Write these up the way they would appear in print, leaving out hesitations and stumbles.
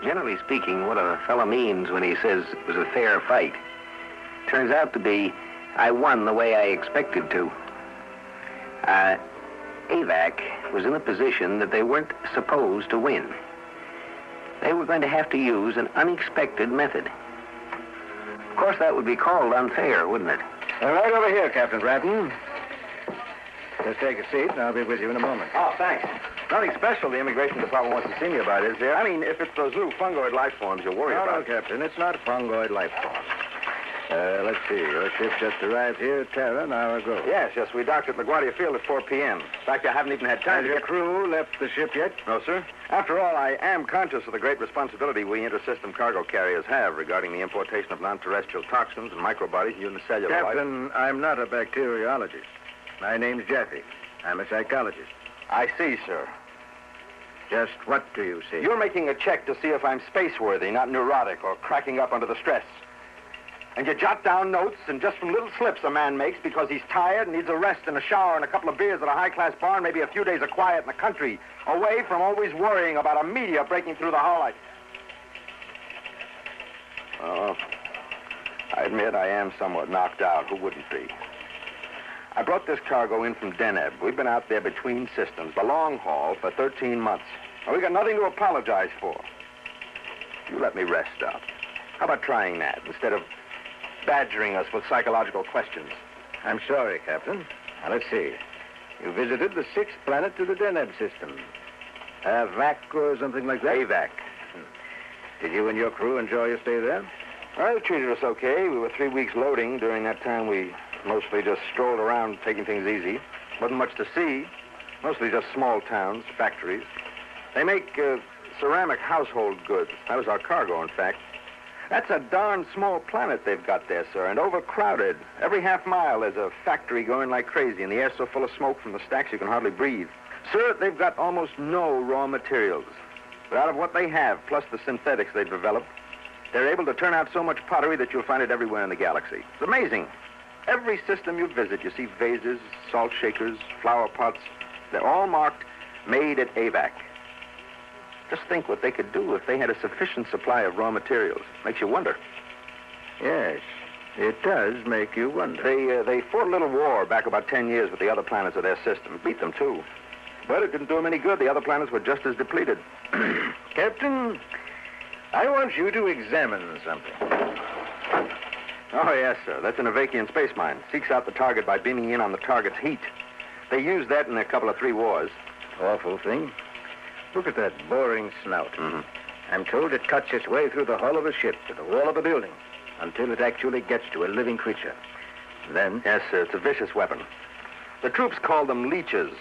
Generally speaking, what a fellow means when he says it was a fair fight turns out to be I won the way I expected to. AVAC was in a position that they weren't supposed to win. They were going to have to use an unexpected method. Of course, that would be called unfair, wouldn't it? Right over here, Captain Bratton. Just take a seat, and I'll be with you in a moment. Oh, thanks. Nothing special the immigration department wants to see me about, is there? I mean, if it's those little fungoid life forms you're worried about. No, Captain, it's not fungoid life forms. Let's see. Your ship just arrived here at Terra an hour ago. Yes, we docked at LaGuardia Field at 4 p.m. In fact, I haven't even had time Has your crew left the ship yet? No, sir. After all, I am conscious of the great responsibility we intersystem cargo carriers have regarding the importation of non-terrestrial toxins and microbodies used in cellular life. Captain, I'm not a bacteriologist. My name's Jeffy. I'm a psychologist. I see, sir. Just what do you see? You're making a check to see if I'm space-worthy, not neurotic or cracking up under the stress. And you jot down notes, and just from little slips a man makes because he's tired and needs a rest and a shower and a couple of beers at a high-class bar and maybe a few days of quiet in the country, away from always worrying about a meteor breaking through the hull. I admit I am somewhat knocked out. Who wouldn't be? I brought this cargo in from Deneb. We've been out there between systems, the long haul, for 13 months. And we got nothing to apologize for. You let me rest up. How about trying that instead of badgering us with psychological questions? I'm sorry, Captain. Now, let's see. You visited the 6th planet to the Deneb system. AVAC or something like that? AVAC. Did you and your crew enjoy your stay there? Well, they treated us okay. We were 3 weeks loading. During that time, we mostly just strolled around, taking things easy. Wasn't much to see. Mostly just small towns, factories. They make ceramic household goods. That was our cargo, in fact. That's a darn small planet they've got there, sir, and overcrowded. Every half mile there's a factory going like crazy, and the air's so full of smoke from the stacks you can hardly breathe. Sir, they've got almost no raw materials. But out of what they have, plus the synthetics they've developed, they're able to turn out so much pottery that you'll find it everywhere in the galaxy. It's amazing. Every system you visit, you see vases, salt shakers, flower pots. They're all marked, made at AVAC. Just think what they could do if they had a sufficient supply of raw materials. Makes you wonder. Yes, it does make you wonder. They fought a little war back about 10 years with the other planets of their system. Beat them, too. But it didn't do them any good. The other planets were just as depleted. Captain, I want you to examine something. Oh, yes, sir. That's an Avakian space mine. Seeks out the target by beaming in on the target's heat. They used that in a couple of 3 wars. Awful thing. Look at that boring snout. Mm-hmm. I'm told it cuts its way through the hull of a ship to the wall of a building until it actually gets to a living creature. Then... Yes, sir. It's a vicious weapon. The troops called them leeches.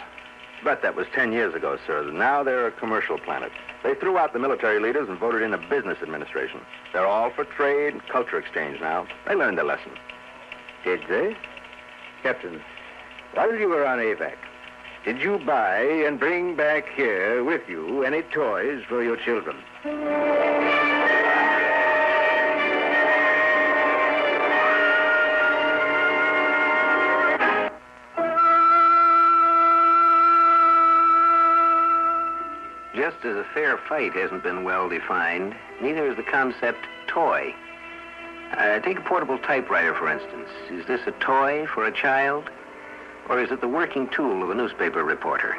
But that was 10 years ago, sir. Now they're a commercial planet. They threw out the military leaders and voted in a business administration. They're all for trade and culture exchange now. They learned their lesson. Did they? Captain, while you were on AVAC, did you buy and bring back here with you any toys for your children? Just as a fair fight hasn't been well defined, neither is the concept toy. Take a portable typewriter, for instance. Is this a toy for a child, or is it the working tool of a newspaper reporter?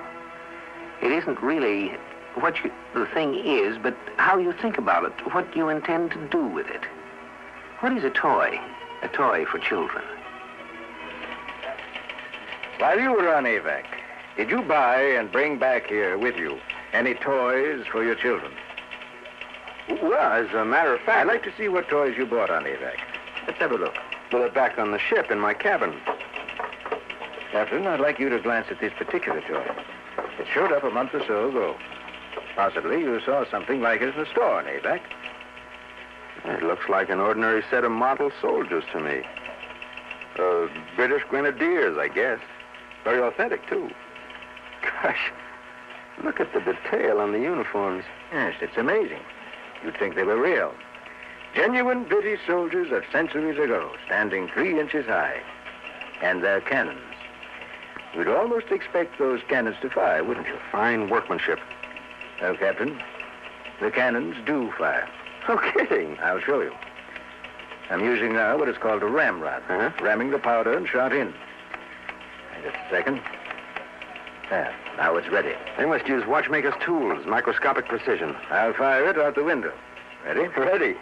It isn't really what the thing is, but how you think about it, what you intend to do with it. What is a toy? A toy for children. While you were on AVAC, did you buy and bring back here with you any toys for your children? Well, as a matter of fact... I'd like to see what toys you bought on AVAC. Let's have a look. Well, they're back on the ship in my cabin. Captain, I'd like you to glance at this particular toy. It showed up a month or so ago. Possibly you saw something like it in the store on AVAC. It looks like an ordinary set of model soldiers to me. British Grenadiers, I guess. Very authentic, too. Gosh, look at the detail on the uniforms. Yes, it's amazing. You'd think they were real. Genuine British soldiers of centuries ago, standing 3 inches high. And their cannons. You'd almost expect those cannons to fire, wouldn't you? Fine workmanship. Well, Captain, The cannons do fire. No kidding. I'll show you. I'm using now what is called a ramrod. Ramming the powder and shot in. Just a second. There. Now it's ready. They must use watchmaker's tools, microscopic precision. I'll fire it out the window. Ready? Ready.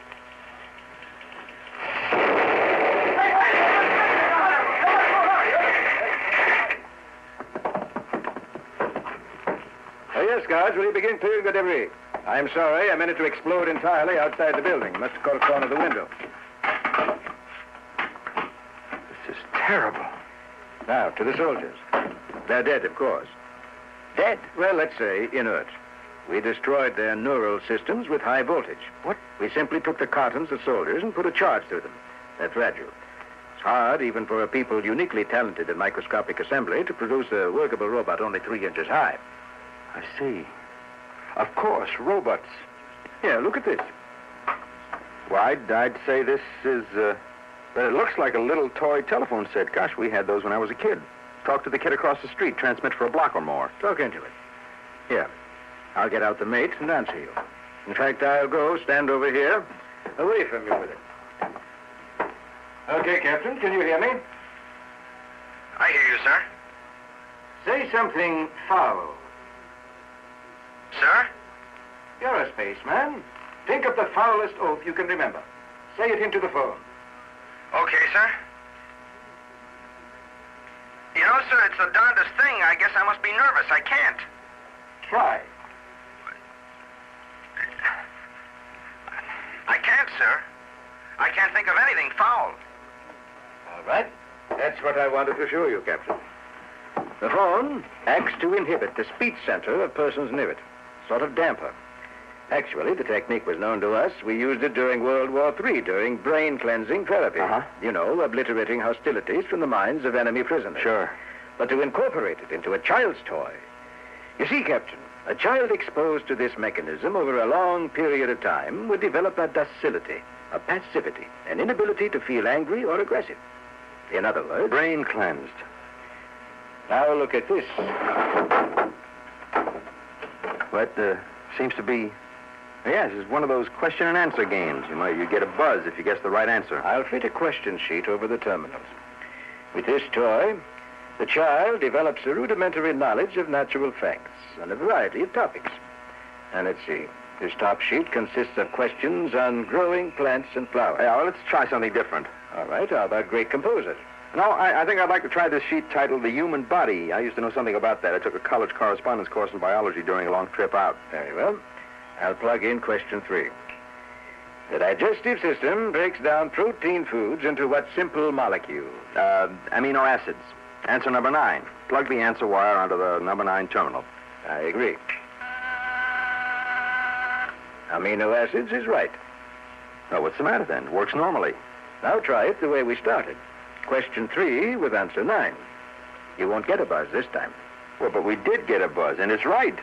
Oh, yes, guards. Will you begin clearing the debris? I'm sorry. I meant it to explode entirely outside the building. Must have caught a corner of the window. This is terrible. Now, to the soldiers. They're dead, of course. Dead? Well, let's say inert. We destroyed their neural systems with high voltage. What? We simply took the cartons of soldiers and put a charge through them. They're fragile. It's hard, even for a people uniquely talented in microscopic assembly, to produce a workable robot only 3 inches high. I see. Of course, robots. Here, look at this. Well, I'd say this is, but it looks like a little toy telephone set. Gosh, we had those when I was a kid. Talk to the kid across the street, transmit for a block or more. Talk into it. Here, I'll get out the mate and answer you. In fact, I'll go stand over here, away from you with it. Okay, Captain, can you hear me? I hear you, sir. Say something foul. Sir? You're a spaceman. Think of the foulest oath you can remember. Say it into the phone. Okay, sir. You know, sir, it's the darndest thing. I guess I must be nervous. I can't. Try. I can't, sir. I can't think of anything foul. All right. That's what I wanted to show you, Captain. The phone acts to inhibit the speech center of persons near it. Sort of damper. Actually, the technique was known to us. We used it during World War III, during brain-cleansing therapy. You know, obliterating hostilities from the minds of enemy prisoners. Sure. But to incorporate it into a child's toy. You see, Captain, a child exposed to this mechanism over a long period of time would develop a docility, a passivity, an inability to feel angry or aggressive. In other words... Brain cleansed. Now look at this. What, seems to be... Yes, it's one of those question and answer games. You get a buzz if you guess the right answer. I'll fit a question sheet over the terminals. With this toy, the child develops a rudimentary knowledge of natural facts on a variety of topics. And let's see. This top sheet consists of questions on growing plants and flowers. Yeah, well, let's try something different. All right, how about great composers? No, I think I'd like to try this sheet titled The Human Body. I used to know something about that. I took a college correspondence course in biology during a long trip out. Very well. I'll plug in question 3. The digestive system breaks down protein foods into what simple molecule? Amino acids. Answer number 9. Plug the answer wire onto the number 9 terminal. I agree. Amino acids is right. Oh, what's the matter then? It works normally. Now try it the way we started. Question 3 with answer 9. You won't get a buzz this time. Well, but we did get a buzz, and it's right.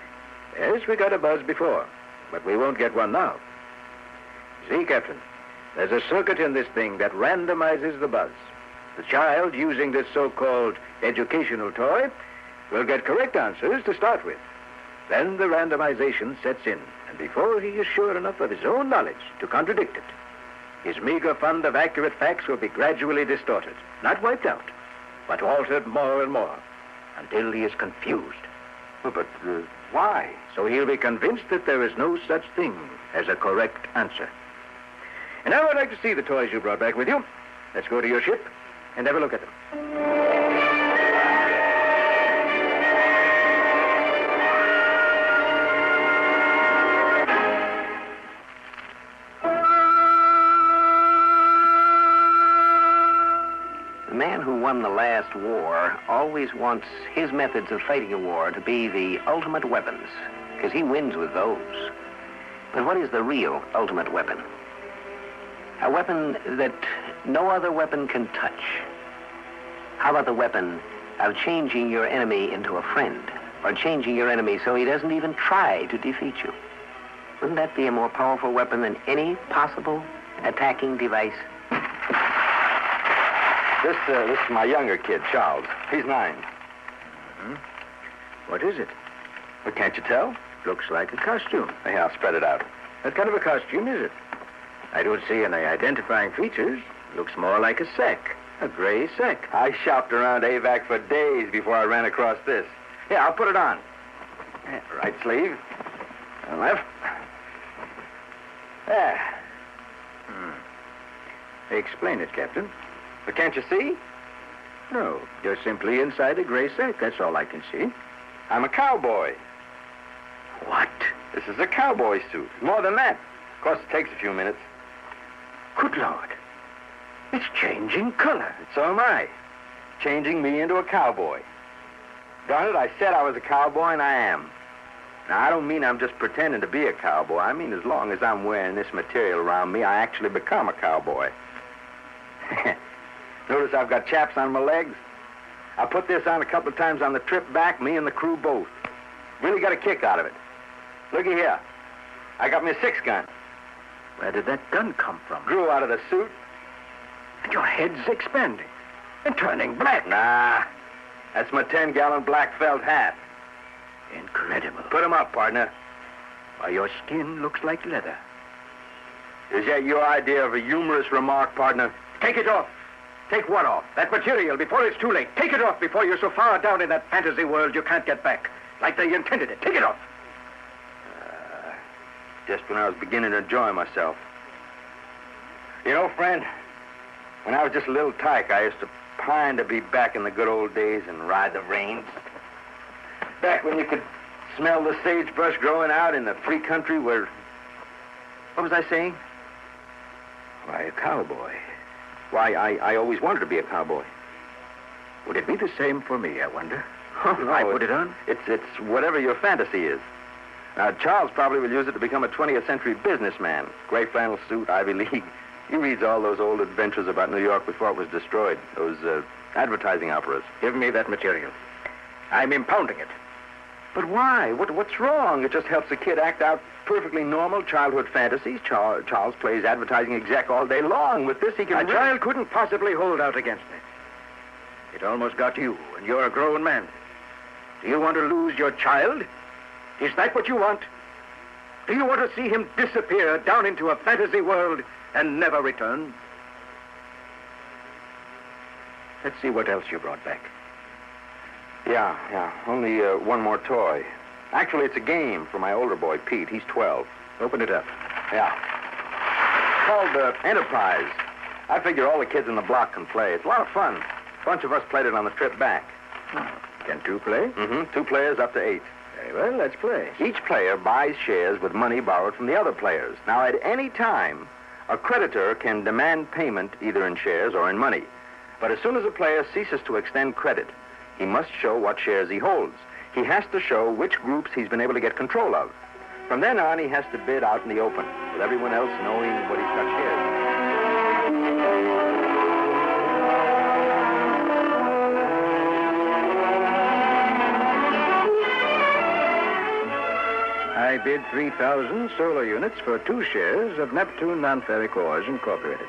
Yes, we got a buzz before, but we won't get one now. See, Captain, there's a circuit in this thing that randomizes the buzz. The child, using this so-called educational toy, will get correct answers to start with. Then the randomization sets in, and before he is sure enough of his own knowledge to contradict it, his meager fund of accurate facts will be gradually distorted, not wiped out, but altered more and more, until he is confused. Well, but why? So he'll be convinced that there is no such thing as a correct answer. And now I'd like to see the toys you brought back with you. Let's go to your ship and have a look at them. The man who won the last war always wants his methods of fighting a war to be the ultimate weapons, because he wins with those. But what is the real ultimate weapon? A weapon that no other weapon can touch. How about the weapon of changing your enemy into a friend, or changing your enemy so he doesn't even try to defeat you? Wouldn't that be a more powerful weapon than any possible attacking device? This is my younger kid, Charles. He's 9. What is it? Well, can't you tell? Looks like a costume. Yeah, I'll spread it out. What kind of a costume is it? I don't see any identifying features. Looks more like a sack. A gray sack. I shopped around AVAC for days before I ran across this. Here, I'll put it on. Right sleeve. And left. There. Explain it, Captain. But can't you see? No, you're simply inside a gray sack. That's all I can see. I'm a cowboy. What? This is a cowboy suit. More than that. Of course, it takes a few minutes. Good Lord. It's changing color. And so am I. Changing me into a cowboy. Darn it, I said I was a cowboy, and I am. Now, I don't mean I'm just pretending to be a cowboy. I mean as long as I'm wearing this material around me, I actually become a cowboy. Notice I've got chaps on my legs? I put this on a couple of times on the trip back, me and the crew both. Really got a kick out of it. Looky here. I got me a 6-gun. Where did that gun come from? Grew out of the suit. And your head's expanding and turning black. Nah, that's my 10-gallon black felt hat. Incredible. Put 'em up, partner. Why, your skin looks like leather. Is that your idea of a humorous remark, partner? Take it off. Take what off? That material before it's too late. Take it off before you're so far down in that fantasy world you can't get back. Like they intended it. Take it off. Just when I was beginning to enjoy myself. You know, friend, when I was just a little tyke, I used to pine to be back in the good old days and ride the reins. Back when you could smell the sagebrush growing out in the free country where... What was I saying? Why, a cowboy. Why, I always wanted to be a cowboy. Would it be the same for me, I wonder? Oh, If no, I put it on? It's whatever your fantasy is. Now, Charles probably will use it to become a 20th century businessman. Gray flannel suit, Ivy League. He reads all those old adventures about New York before it was destroyed. Those advertising operas. Give me that material. I'm impounding it. But why? What's wrong? It just helps the kid act out perfectly normal childhood fantasies. Charles plays advertising exec all day long. With this, he can... A child couldn't possibly hold out against it. It almost got you, and you're a grown man. Do you want to lose your child? Is that what you want? Do you want to see him disappear down into a fantasy world and never return? Let's see what else you brought back. Yeah. Only one more toy. Actually, it's a game for my older boy, Pete. He's 12. Open it up. Yeah. It's called Enterprise. I figure all the kids in the block can play. It's a lot of fun. A bunch of us played it on the trip back. Can two play? Mm-hmm. 2 players up to 8. Very well, let's play. Each player buys shares with money borrowed from the other players. Now, at any time, a creditor can demand payment either in shares or in money. But as soon as a player ceases to extend credit, he must show what shares he holds. He has to show which groups he's been able to get control of. From then on, he has to bid out in the open, with everyone else knowing what he's got shares in. I bid 3,000 solar units for 2 shares of Neptune Non-Ferric Ores Incorporated.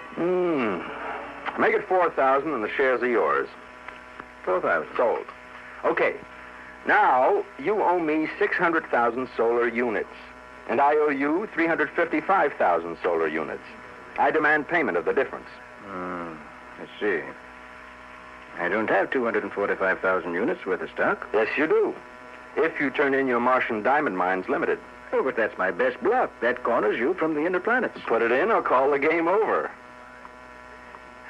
Make it 4,000 and the shares are yours. 4,000. Sold. Okay. Now, you owe me 600,000 solar units, and I owe you 355,000 solar units. I demand payment of the difference. Let's see. I don't have 245,000 units worth of stock. Yes, you do. If you turn in your Martian Diamond Mines Limited. Oh, but that's my best block. That corners you from the inner planets. Put it in or call the game over.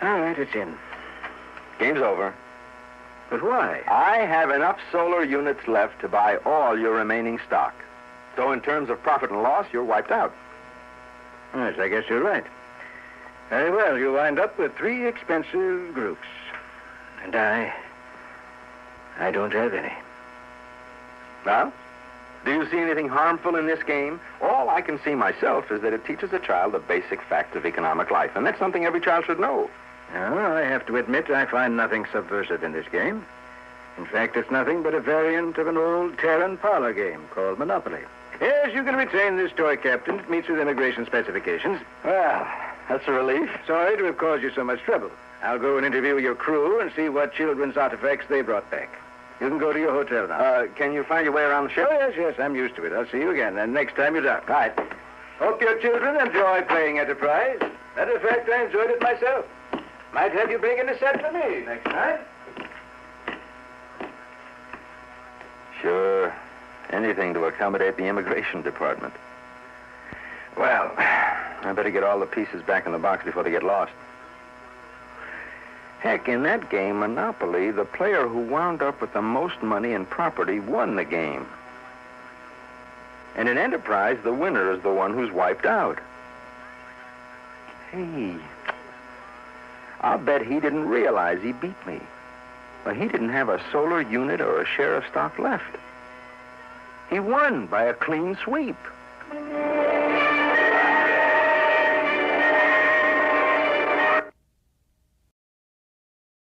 All right, it's in. Game's over. But why? I have enough solar units left to buy all your remaining stock. So in terms of profit and loss, you're wiped out. Yes, I guess you're right. Very well, you wind up with 3 expensive groups. And I don't have any. Well, do you see anything harmful in this game? All I can see myself is that it teaches a child the basic facts of economic life, and that's something every child should know. No, I have to admit I find nothing subversive in this game. In fact, it's nothing but a variant of an old Terran parlor game called Monopoly. Yes, you can retain this toy, Captain. It meets with immigration specifications. Well, that's a relief. Sorry to have caused you so much trouble. I'll go and interview your crew and see what children's artifacts they brought back. You can go to your hotel now. Can you find your way around the ship? Oh, yes, I'm used to it. I'll see you again, and next time you're down. Right. Hope your children enjoy playing Enterprise. Matter of fact, I enjoyed it myself. Might have you bring in a set for me next time. Sure. Anything to accommodate the immigration department. Well, I better get all the pieces back in the box before they get lost. Heck, in that game, Monopoly, the player who wound up with the most money and property won the game. And in Enterprise, the winner is the one who's wiped out. Hey, I'll bet he didn't realize he beat me. But he didn't have a solar unit or a share of stock left. He won by a clean sweep.